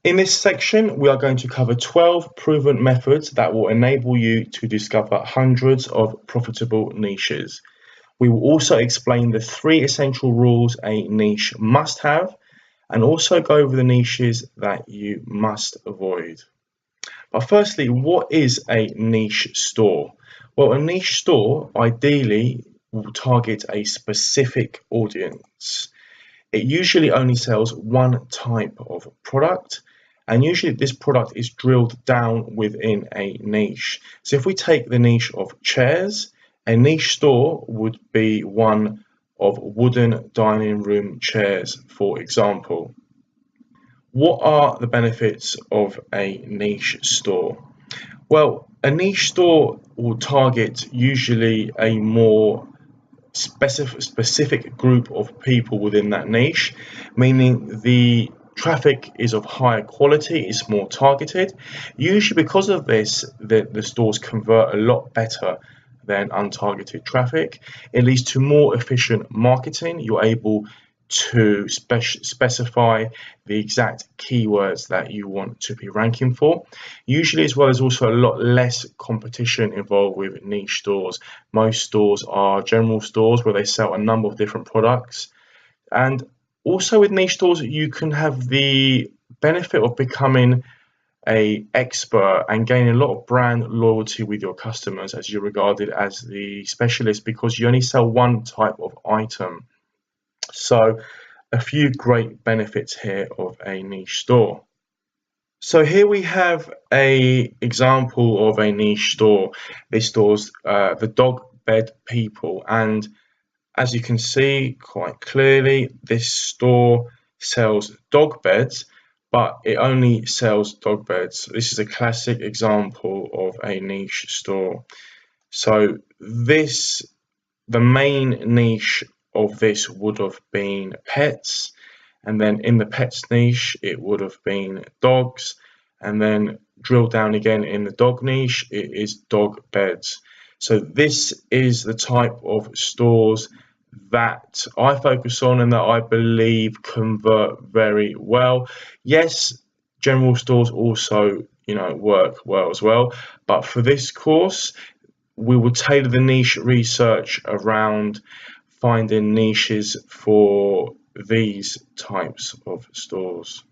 In this section, we are going to cover 12 proven methods that will enable you to discover hundreds of profitable niches. We will also explain the 3 essential rules a niche must have, and also go over the niches that you must avoid. But firstly, what is a niche store? Well, a niche store ideally will target a specific audience. It usually only sells one type of product, and usually this product is drilled down within a niche. So if we take the niche of chairs, a niche store would be one of wooden dining room chairs, for example. What are the benefits of a niche store? Well, a niche store will target usually a more specific group of people within that niche, meaning the traffic is of higher quality, it's more targeted. Usually because of this, the stores convert a lot better than untargeted traffic. It leads to more efficient marketing. You're able to specify the exact keywords that you want to be ranking for. Usually as well, there's also a lot less competition involved with niche stores. Most stores are general stores where they sell a number of different products. And also with niche stores, you can have the benefit of becoming a expert and gaining a lot of brand loyalty with your customers as you're regarded as the specialist because you only sell one type of item. So a few great benefits here of a niche store. So here we have a example of a niche store. This store's the dog bed people, and as you can see quite clearly, this store sells dog beds, but it only sells dog beds. This is a classic example of a niche store. So the main niche of this would have been pets, and then in the pets niche it would have been dogs, and then drill down again in the dog niche, it is dog beds. So this is the type of stores that I focus on and that I believe convert very well. Yes, general stores also, work well as well, but for this course, we will tailor the niche research around finding niches for these types of stores.